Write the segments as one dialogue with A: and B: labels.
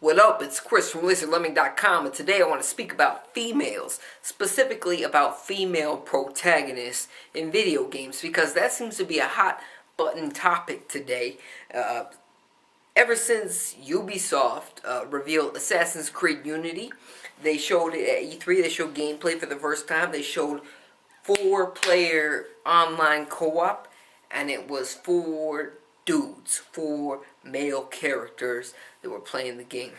A: What up? It's Chris from LizardLemming.com, and today I want to speak about females, specifically about female protagonists in video games, because that seems to be a hot button topic today. Ever since Ubisoft revealed Assassin's Creed Unity, they showed it at E3, they showed gameplay for the first time, they showed 4-player online co-op, and it was 4 dudes, 4 male characters that were playing the game.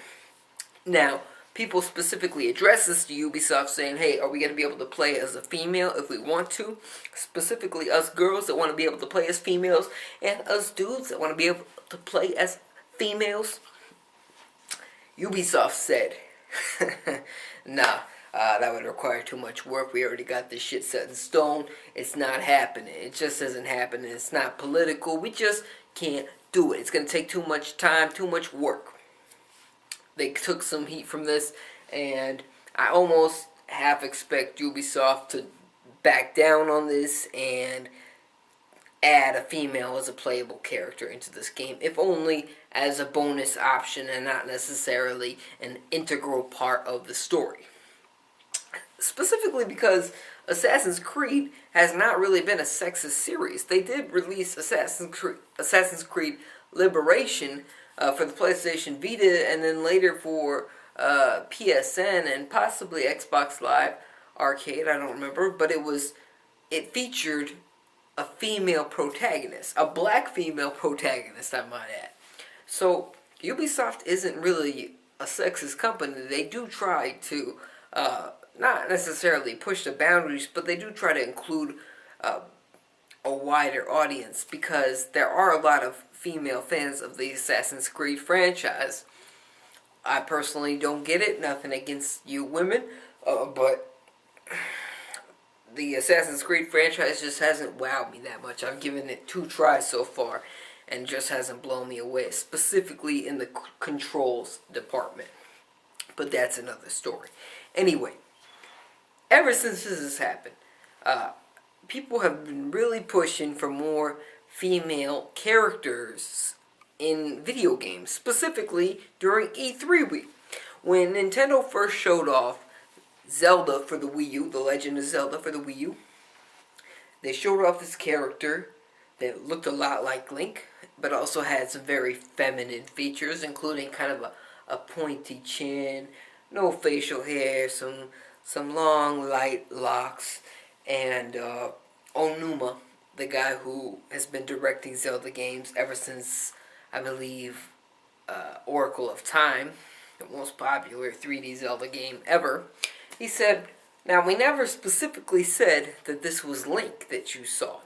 A: Now, people specifically address this to Ubisoft saying, hey, are we going to be able to play as a female if we want to? Specifically us girls that want to be able to play as females, and us dudes that want to be able to play as females. Ubisoft said, nah, that would require too much work. We already got this shit set in stone. It's not happening. It just isn't happening. It's not political. We just can't do it. It's going to take too much time, too much work. They took some heat from this, and I almost half expect Ubisoft to back down on this and add a female as a playable character into this game, if only as a bonus option and not necessarily an integral part of the story. Specifically because Assassin's Creed has not really been a sexist series. They did release Assassin's Creed Liberation for the PlayStation Vita, and then later for PSN and possibly Xbox Live Arcade, I don't remember, but it featured a female protagonist, a black female protagonist, I might add. So Ubisoft isn't really a sexist company. They do try to not necessarily push the boundaries, but they do try to include a wider audience, because there are a lot of female fans of the Assassin's Creed franchise. I personally don't get it, nothing against you women, but the Assassin's Creed franchise just hasn't wowed me that much. I've given it 2 tries so far, and just hasn't blown me away, specifically in the controls department. But that's another story. Anyway, ever since this has happened, people have been really pushing for more female characters in video games, specifically during E3 week. When Nintendo first showed off Zelda for the Wii U, The Legend of Zelda for the Wii U, they showed off this character that looked a lot like Link, but also had some very feminine features, including kind of a pointy chin, no facial hair, some long light locks, and Onuma, the guy who has been directing Zelda games ever since, I believe, Oracle of Time, the most popular 3D Zelda game ever. He said, now we never specifically said that this was Link that you saw.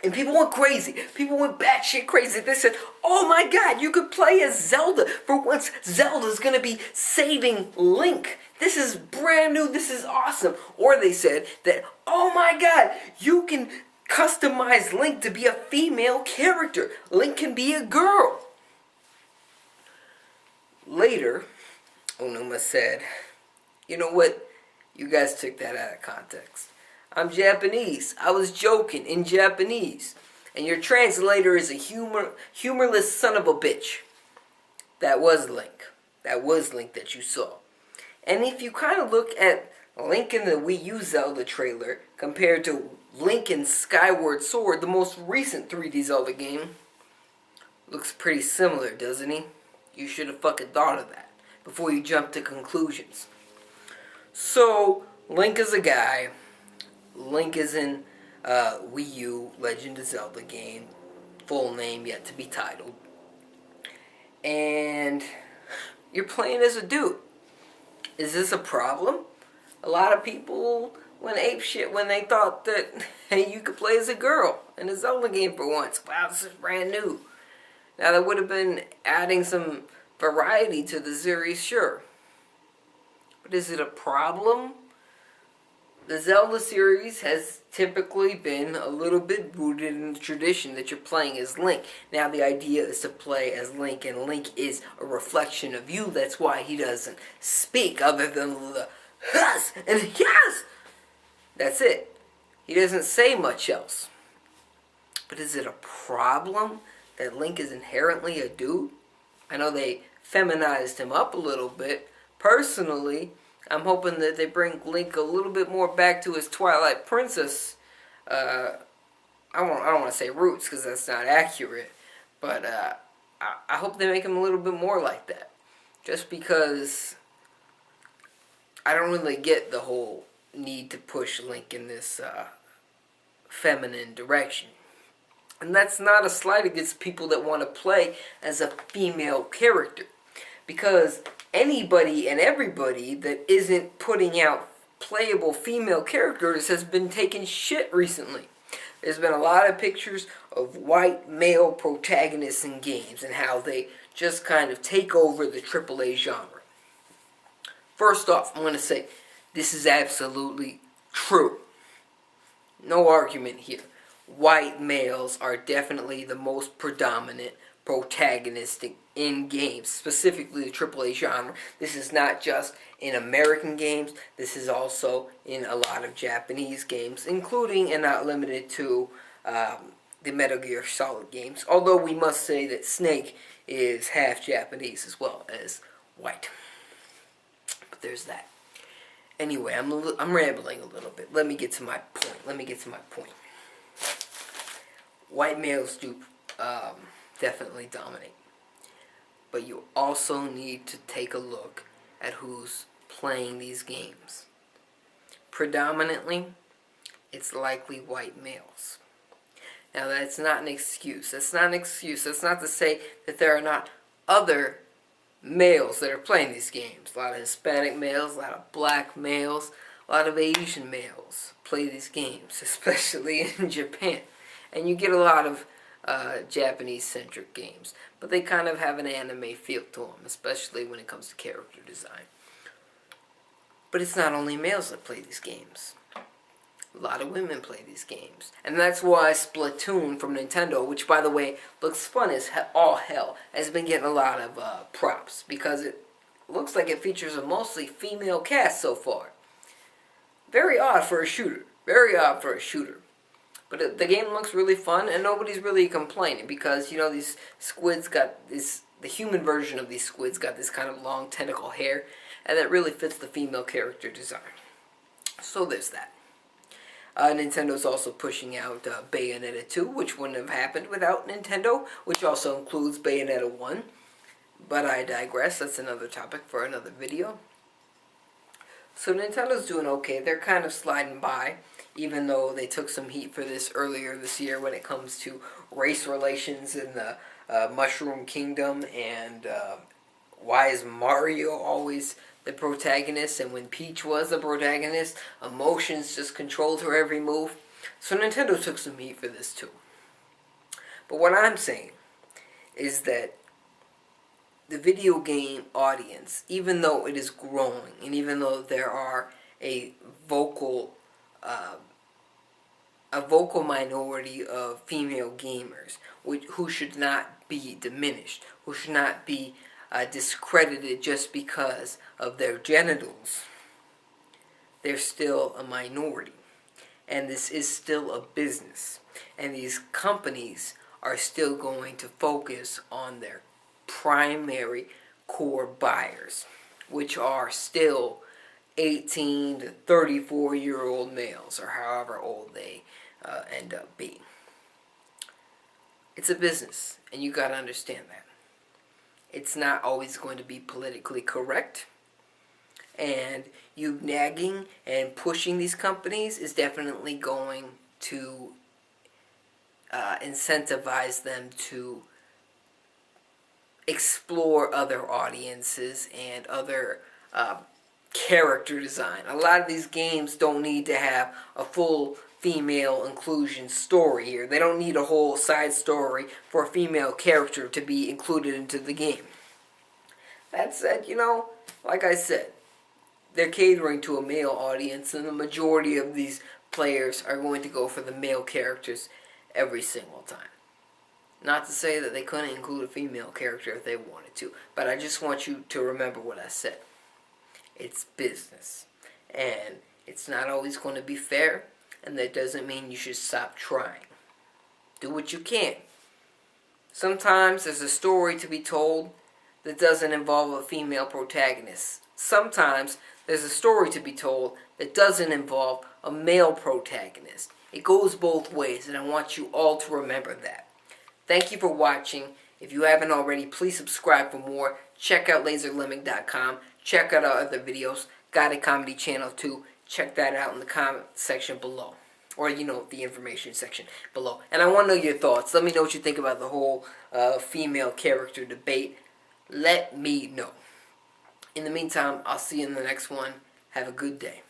A: And people went crazy. People went batshit crazy. They said, oh my god, you could play as Zelda. For once, Zelda's going to be saving Link. This is brand new. This is awesome. Or they said that, oh my god, you can customize Link to be a female character. Link can be a girl. Later, Onuma said, you know what? You guys took that out of context. I'm Japanese. I was joking in Japanese. And your translator is a humorless son of a bitch. That was Link. That was Link that you saw. And if you kind of look at Link in the Wii U Zelda trailer compared to Link in Skyward Sword, the most recent 3D Zelda game, looks pretty similar, doesn't he? You should have fucking thought of that before you jump to conclusions. So, Link is a guy. Link is in Wii U Legend of Zelda game. Full name yet to be titled. And you're playing as a dude. Is this a problem? A lot of people went apeshit when they thought that, hey, you could play as a girl in a Zelda game for once. Wow, this is brand new. Now, that would have been adding some variety to the series, sure. But is it a problem? The Zelda series has typically been a little bit rooted in the tradition that you're playing as Link. Now the idea is to play as Link, and Link is a reflection of you. That's why he doesn't speak other than the yes and yes. That's it. He doesn't say much else. But is it a problem that Link is inherently a dude? I know they feminized him up a little bit. Personally, I'm hoping that they bring Link a little bit more back to his Twilight Princess. I don't want to say roots because that's not accurate, but I hope they make him a little bit more like that. Just because I don't really get the whole need to push Link in this feminine direction. And that's not a slight against people that want to play as a female character. Because anybody and everybody that isn't putting out playable female characters has been taking shit recently. There's been a lot of pictures of white male protagonists in games and how they just kind of take over the AAA genre. First off, I'm going to say this is absolutely true. No argument here. White males are definitely the most predominant protagonistic in games, specifically the AAA genre. This is not just in American games, this is also in a lot of Japanese games, including and not limited to the Metal Gear Solid games, although we must say that Snake is half Japanese as well as white. But there's that. Anyway, I'm rambling a little bit. Let me get to my point. White males do definitely dominate. But you also need to take a look at who's playing these games. Predominantly, it's likely white males. Now, that's not an excuse. That's not to say that there are not other males that are playing these games. A lot of Hispanic males, a lot of black males, a lot of Asian males play these games, especially in Japan. And you get a lot of Japanese-centric games, but they kind of have an anime feel to them, especially when it comes to character design. But it's not only males that play these games. A lot of women play these games. And that's why Splatoon from Nintendo, which by the way looks fun as all hell, has been getting a lot of props, because it looks like it features a mostly female cast so far. Very odd for a shooter. But the game looks really fun, and nobody's really complaining, because, you know, these squids got this, the human version of these squids got this kind of long tentacle hair, and that really fits the female character design. So there's that. Nintendo's also pushing out Bayonetta 2, which wouldn't have happened without Nintendo, which also includes Bayonetta 1. But I digress, that's another topic for another video. So Nintendo's doing okay. They're kind of sliding by, even though they took some heat for this earlier this year when it comes to race relations in the Mushroom Kingdom, and why is Mario always the protagonist, and when Peach was the protagonist, emotions just controlled her every move. So Nintendo took some heat for this too. But what I'm saying is that the video game audience, even though it is growing, and even though there are a vocal minority of female gamers who should not be diminished, who should not be discredited just because of their genitals, they're still a minority. And this is still a business. And these companies are still going to focus on their primary core buyers, which are still 18 to 34-year-old males, or however old they end up being. It's a business, and you gotta understand that. It's not always going to be politically correct, and you nagging and pushing these companies is definitely going to incentivize them to explore other audiences and other character design. A lot of these games don't need to have a full female inclusion story here. They don't need a whole side story for a female character to be included into the game. That said, you know, like I said, they're catering to a male audience, and the majority of these players are going to go for the male characters every single time. Not to say that they couldn't include a female character if they wanted to, but I just want you to remember what I said. It's business, and it's not always going to be fair, and that doesn't mean you should stop trying. Do what you can. Sometimes there's a story to be told that doesn't involve a female protagonist. Sometimes there's a story to be told that doesn't involve a male protagonist. It goes both ways, and I want you all to remember that. Thank you for watching. If you haven't already, please subscribe for more. Check out laserlemming.com. Check out our other videos. Got a comedy channel too. Check that out in the comment section below. Or, the information section below. And I want to know your thoughts. Let me know what you think about the whole female character debate. Let me know. In the meantime, I'll see you in the next one. Have a good day.